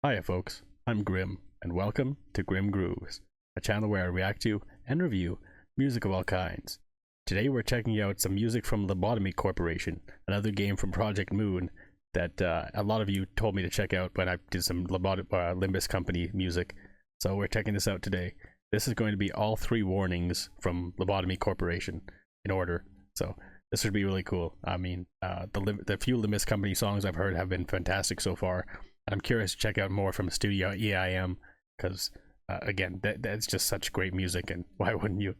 Hiya folks, I'm Grim, and welcome to Grim Grooves, a channel where I react to and review music of all kinds. Today we're checking out some music from Lobotomy Corporation, another game from Project Moon that a lot of you told me to check out when I did some Limbus Company music, so we're checking this out today. This is going to be all three warnings from Lobotomy Corporation in order, so this would be really cool. I mean, the few Limbus Company songs I've heard have been fantastic so far. I'm curious to check out more from Studio EIM because, again, that's just such great music, and why wouldn't you?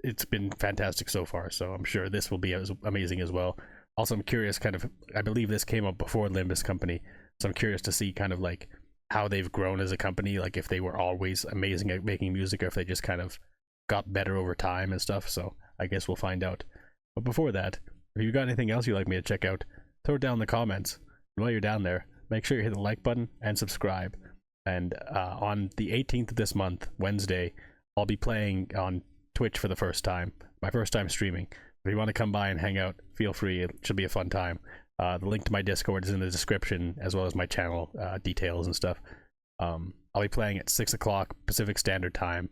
It's been fantastic so far, so I'm sure this will be as amazing as well. Also, I'm curious, I believe this came up before Limbus Company, so I'm curious to see kind of like how they've grown as a company, like if they were always amazing at making music or if they just kind of got better over time and stuff, so I guess we'll find out. But before that, if you got anything else you'd like me to check out, throw it down in the comments. And while you're down there, make sure you hit the like button and subscribe. And on the 18th of this month, Wednesday, I'll be playing on Twitch for the first time. My first time streaming. If you want to come by and hang out, feel free. It should be a fun time. The link to my Discord is in the description, as well as my channel details and stuff. I'll be playing at 6 o'clock Pacific Standard Time.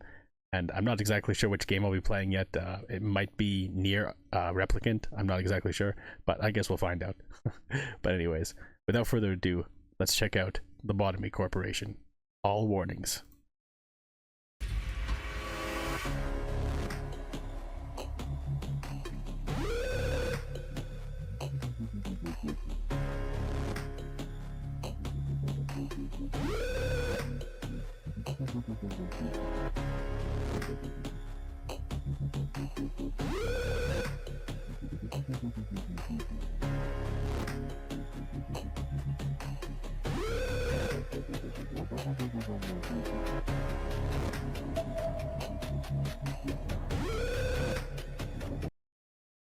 And I'm not exactly sure which game I'll be playing yet. It might be near Replicant. I'm not exactly sure, but I guess we'll find out. But anyways, without further ado, let's check out Lobotomy Corporation. All warnings.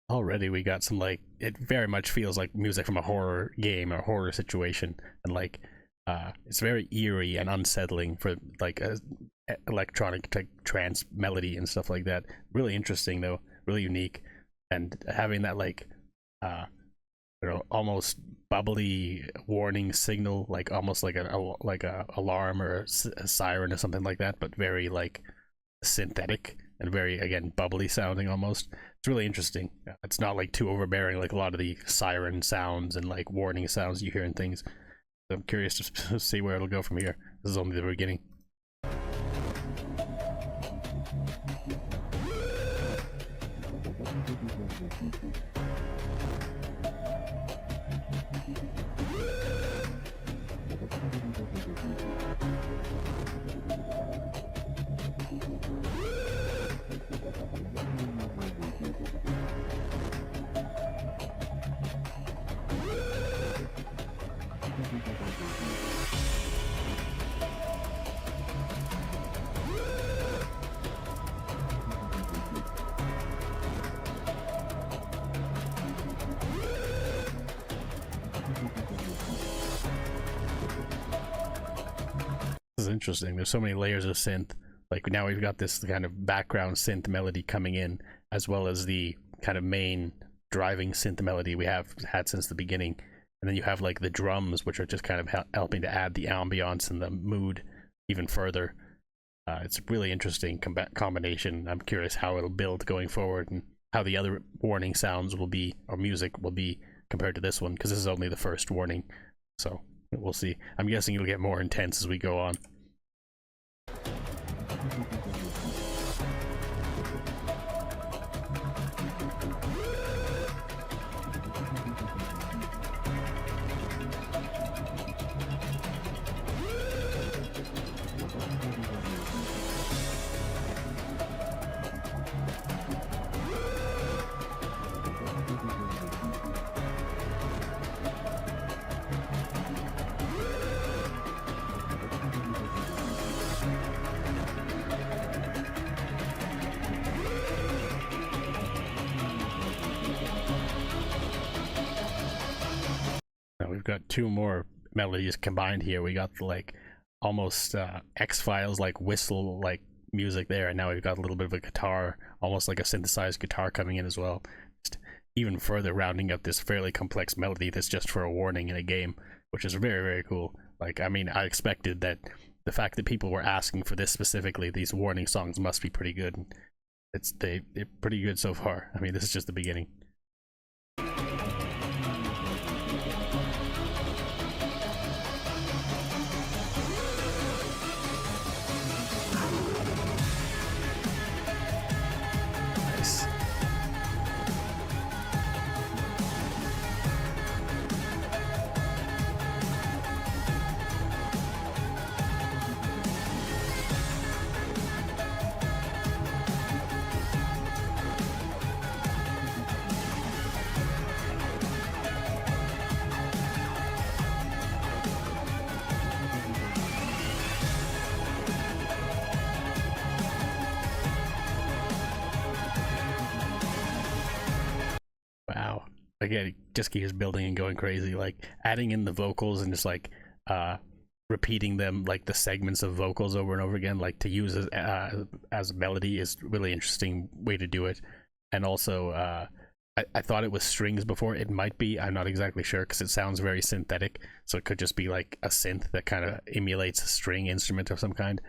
Already we got some, like, it very much feels like music from a horror game or horror situation, and like it's very eerie and unsettling for like a electronic trance melody and stuff like that. Really interesting though, really unique, and having that like almost bubbly warning signal, like almost like a alarm or a siren or something like that, but very like synthetic and very, again, bubbly sounding almost. It's really interesting. It's not like too overbearing like a lot of the siren sounds and like warning sounds you hear in things. So I'm curious to see where it'll go from here. This is only the beginning. This is interesting. There's so many layers of synth. Like now we've got this kind of background synth melody coming in, as well as the kind of main driving synth melody we have had since the beginning. And then you have like the drums, which are just kind of helping to add the ambiance and the mood even further. It's a really interesting combination. I'm curious how it'll build going forward and how the other warning sounds will be, or music will be, compared to this one, because this is only the first warning. So we'll see. I'm guessing it'll get more intense as we go on. We've got two more melodies combined here. We got the like almost X-Files like whistle like music there, and now we've got a little bit of a guitar, almost like a synthesized guitar coming in as well, just even further rounding up this fairly complex melody that's just for a warning in a game, which is very, very cool. Like, I mean, I expected that the fact that people were asking for this specifically, these warning songs, must be pretty good. They're pretty good so far. I mean, this is just the beginning. Nice. Wow. Again, it just keeps building and going crazy. Like adding in the vocals and just like repeating them, like the segments of vocals over and over again, like to use as a melody is really interesting way to do it. And also, I thought it was strings before. It might be. I'm not exactly sure because it sounds very synthetic. So it could just be like a synth that kind of emulates a string instrument of some kind.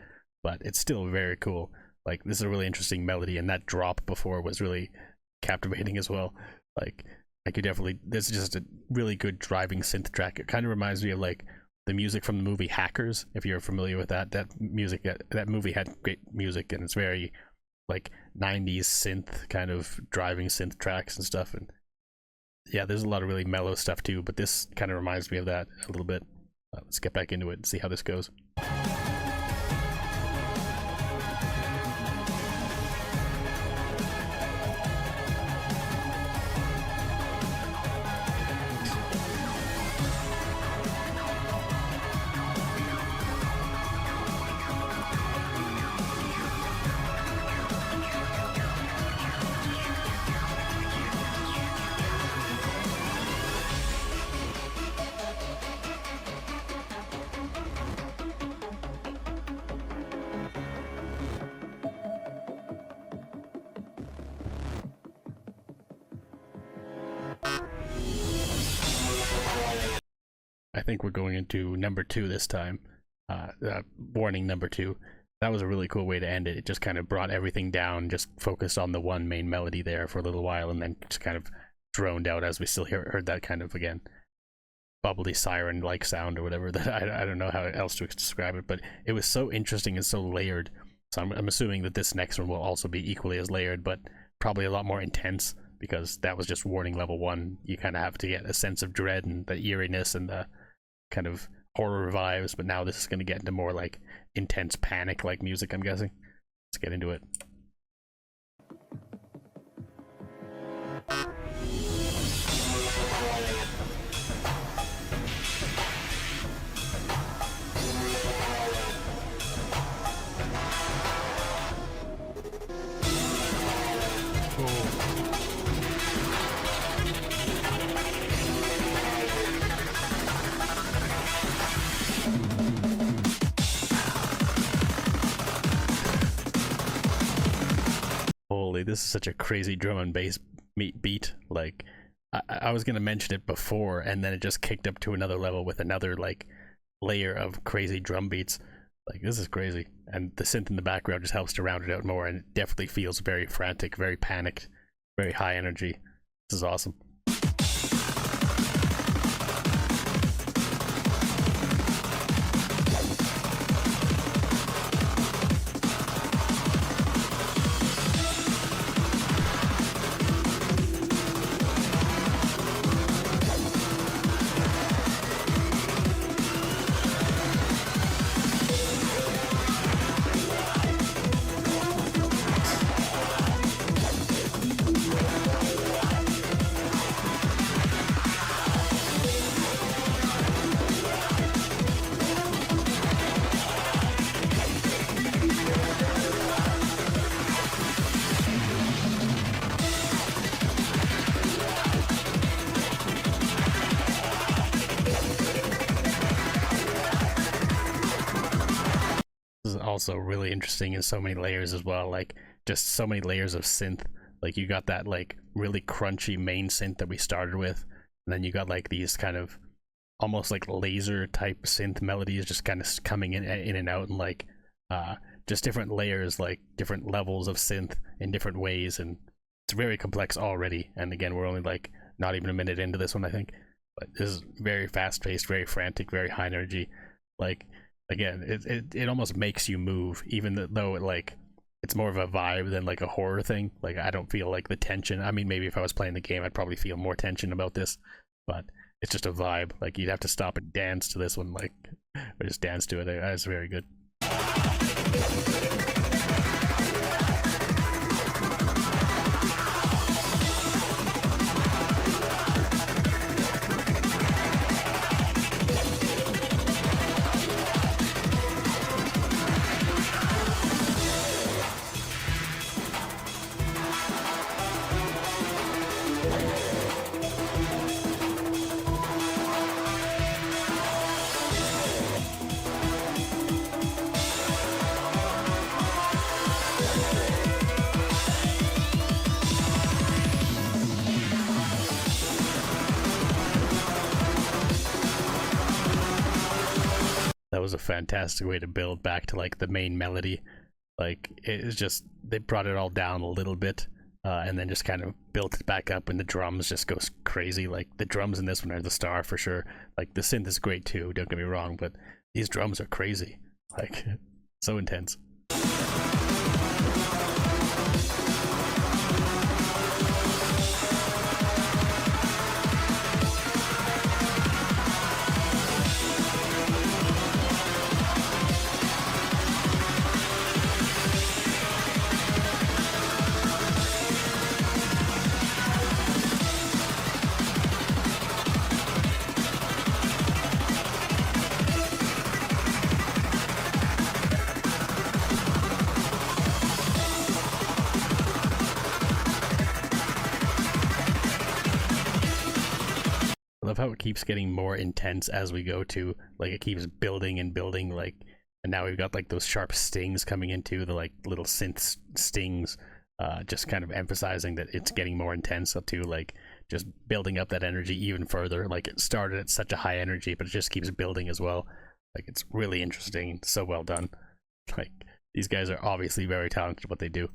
But it's still very cool. Like this is a really interesting melody, and that drop before was really captivating as well. Like I could definitely, this is just a really good driving synth track. It kind of reminds me of like the music from the movie Hackers, if you're familiar with that. That movie had great music, and it's very like 90s synth kind of driving synth tracks and stuff. And yeah, there's a lot of really mellow stuff too, but this kind of reminds me of that a little bit. Let's get back into it and see how this goes. I think we're going into number 2 this time. Warning number 2. That was a really cool way to end it. It just kind of brought everything down, just focused on the one main melody there for a little while, and then just kind of droned out as we still heard that kind of, again, bubbly siren-like sound or whatever. That I don't know how else to describe it, but it was so interesting and so layered. So I'm assuming that this next one will also be equally as layered, but probably a lot more intense, because that was just warning level 1. You kind of have to get a sense of dread and the eeriness and the kind of horror vibes, but now this is going to get into more like intense panic like music, I'm guessing. Let's get into it. Holy, this is such a crazy drum and bass beat. Like, I was gonna mention it before, and then it just kicked up to another level with another like layer of crazy drum beats. Like, this is crazy, and the synth in the background just helps to round it out more, and it definitely feels very frantic, very panicked, very high energy. This is awesome. Also really interesting in so many layers as well, like just so many layers of synth. Like you got that like really crunchy main synth that we started with, and then you got like these kind of almost like laser type synth melodies just kind of coming in and out, and like just different layers, like different levels of synth in different ways, and it's very complex already. And again, we're only like not even a minute into this one, I think, but this is very fast paced, very frantic, very high energy. Like again, it almost makes you move, even though it's more of a vibe than like a horror thing. Like I don't feel like the tension. I mean, maybe if I was playing the game, I'd probably feel more tension about this, but it's just a vibe. Like you'd have to stop and dance to this one, like, or just dance to it. It's very good. That was a fantastic way to build back to like the main melody. Like it's just, they brought it all down a little bit, and then just kind of built it back up, and the drums just goes crazy. Like the drums in this one are the star for sure. Like the synth is great too, don't get me wrong, but these drums are crazy. Like so intense. I love how it keeps getting more intense as we go to, like it keeps building and building, like, and now we've got like those sharp stings coming into the like little synth stings, just kind of emphasizing that it's getting more intense up to like just building up that energy even further. Like it started at such a high energy, but it just keeps building as well. Like it's really interesting, so well done. Like these guys are obviously very talented at what they do.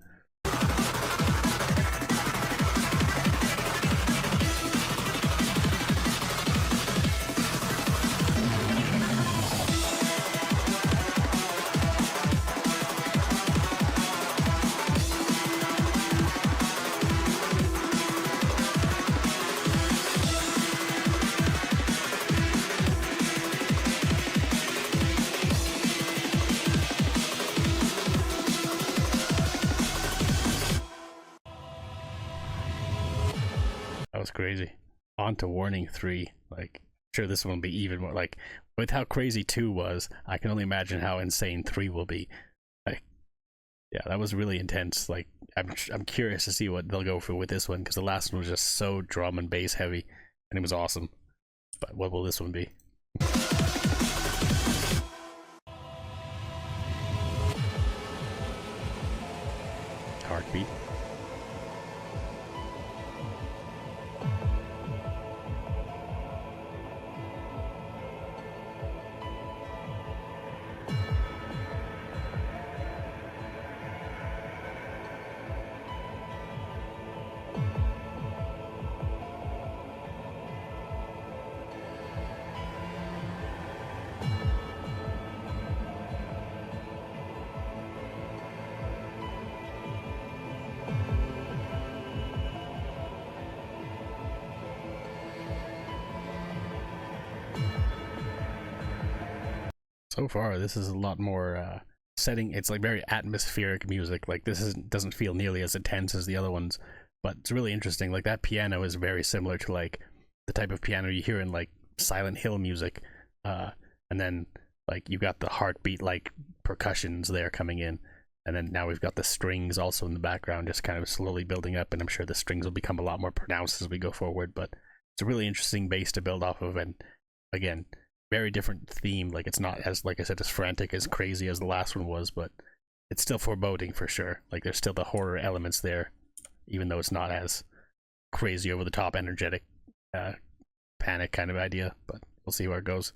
That was crazy. On to Warning 3. Like, sure, this one will be even more, like, with how crazy 2 was, I can only imagine how insane 3 will be. Like, yeah, that was really intense. Like, I'm curious to see what they'll go for with this one, because the last one was just so drum and bass heavy, and it was awesome. But what will this one be? Heartbeat. So far, this is a lot more setting. It's like very atmospheric music. Like this doesn't feel nearly as intense as the other ones, but it's really interesting. Like that piano is very similar to like the type of piano you hear in like Silent Hill music, and then like you got the heartbeat like percussions there coming in, and then now we've got the strings also in the background, just kind of slowly building up. And I'm sure the strings will become a lot more pronounced as we go forward. But it's a really interesting base to build off of, and again, very different theme. Like it's not as, like I said, as frantic, as crazy as the last one was, but it's still foreboding for sure. Like there's still the horror elements there, even though it's not as crazy over the top energetic panic kind of idea. But we'll see where it goes.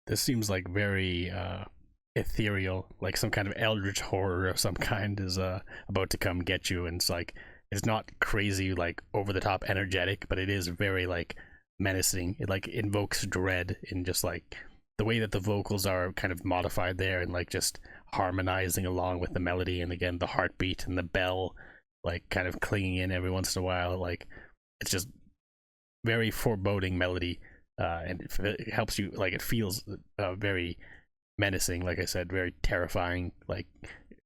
This seems like very ethereal, like some kind of eldritch horror of some kind is about to come get you, and it's not crazy like over the top energetic, but it is very like menacing. It like invokes dread in just like the way that the vocals are kind of modified there, and like just harmonizing along with the melody, and again the heartbeat and the bell like kind of clinging in every once in a while. Like it's just very foreboding melody. And it helps you, like it feels very menacing, like I said, very terrifying. Like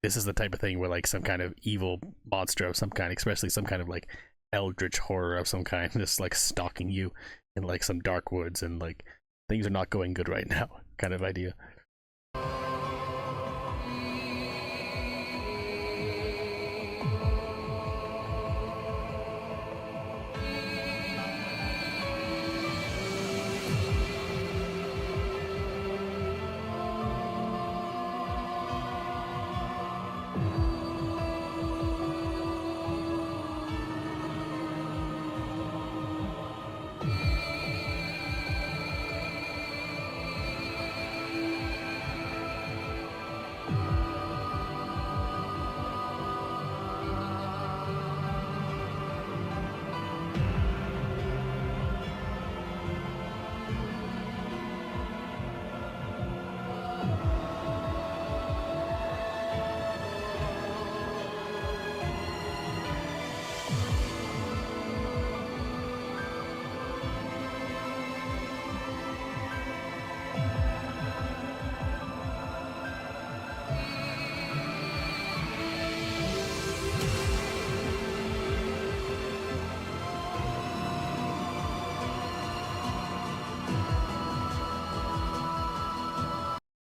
this is the type of thing where like some kind of evil monster of some kind, especially some kind of like eldritch horror of some kind, just like stalking you in like some dark woods, and like things are not going good right now kind of idea.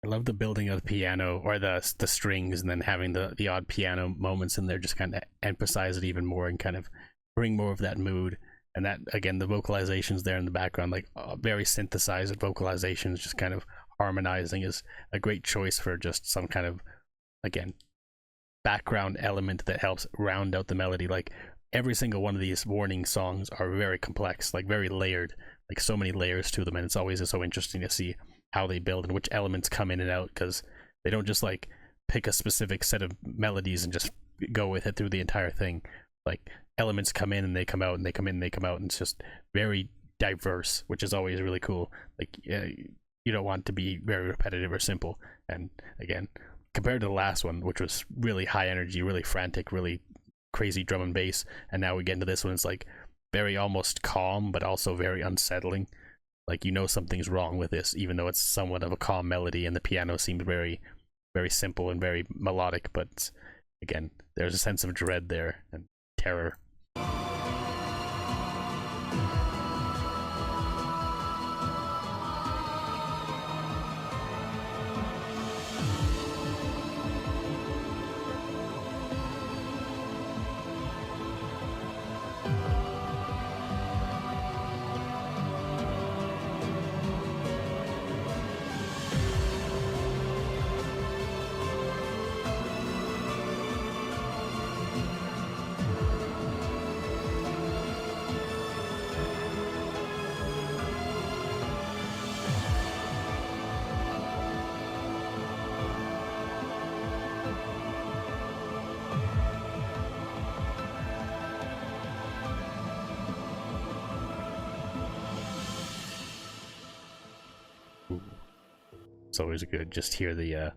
I love the building of the piano, or the strings, and then having the odd piano moments in there just kind of emphasize it even more and kind of bring more of that mood. And that, again, the vocalizations there in the background, like very synthesized vocalizations, just kind of harmonizing, is a great choice for just some kind of, again, background element that helps round out the melody. Like every single one of these warning songs are very complex, like very layered, like so many layers to them, and it's always so interesting to see how they build and which elements come in and out, because they don't just like pick a specific set of melodies and just go with it through the entire thing. Like elements come in and they come out, and they come in and they come out, and it's just very diverse, which is always really cool. Like you don't want it to be very repetitive or simple. And again, compared to the last one, which was really high energy, really frantic, really crazy drum and bass, and now we get into this one, it's like very almost calm but also very unsettling. Like you know something's wrong with this, even though it's somewhat of a calm melody, and the piano seems very, very simple and very melodic. But again, there's a sense of dread there and terror. It's always good just hear the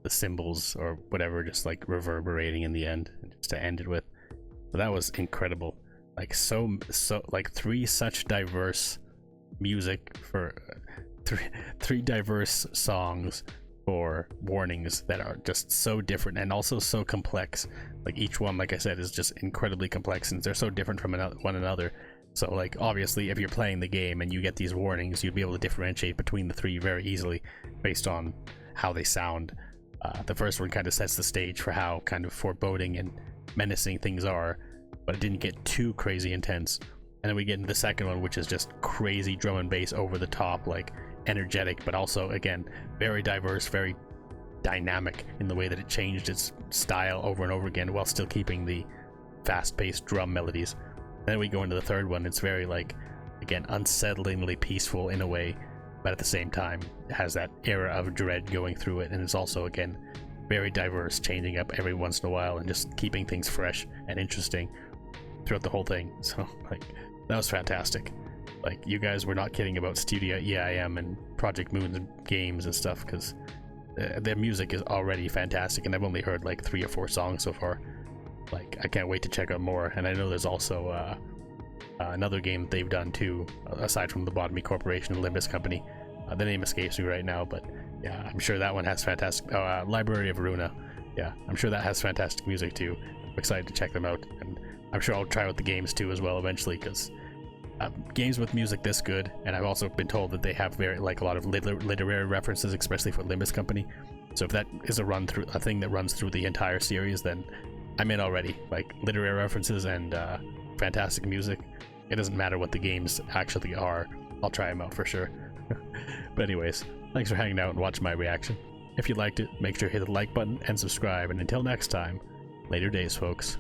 cymbals or whatever just like reverberating in the end, just to end it with. But that was incredible. Like so like three such diverse music for three diverse songs for warnings that are just so different and also so complex. Like each one, like I said, is just incredibly complex, and they're so different from one another. So like obviously if you're playing the game and you get these warnings, you'd be able to differentiate between the three very easily based on how they sound. The first one kind of sets the stage for how kind of foreboding and menacing things are, but it didn't get too crazy intense. And then we get into the second one, which is just crazy drum and bass, over the top, like energetic, but also again very diverse, very dynamic in the way that it changed its style over and over again while still keeping the fast-paced drum melodies. And then we go into the third one. It's very like, again, unsettlingly peaceful in a way, but at the same time it has that era of dread going through it, and it's also again very diverse, changing up every once in a while and just keeping things fresh and interesting throughout the whole thing. So like that was fantastic. Like, you guys were not kidding about Studio EIM and Project Moon's games and stuff, because their music is already fantastic, and I've only heard like 3 or 4 songs so far. Like, I can't wait to check out more. And I know there's also another game they've done too, aside from Lobotomy Corporation and Limbus Company. The name escapes me right now, but yeah, I'm sure that one has fantastic. Library of Runa. Yeah, I'm sure that has fantastic music too. I'm excited to check them out, and I'm sure I'll try out the games too as well eventually, because games with music this good, and I've also been told that they have very like a lot of literary references, especially for Limbus Company. So if that is a thing that runs through the entire series, then I'm in already. Like, literary references and fantastic music. It doesn't matter what the games actually are. I'll try them out for sure. But anyways, thanks for hanging out and watching my reaction. If you liked it, make sure to hit the like button and subscribe. And until next time, later days, folks.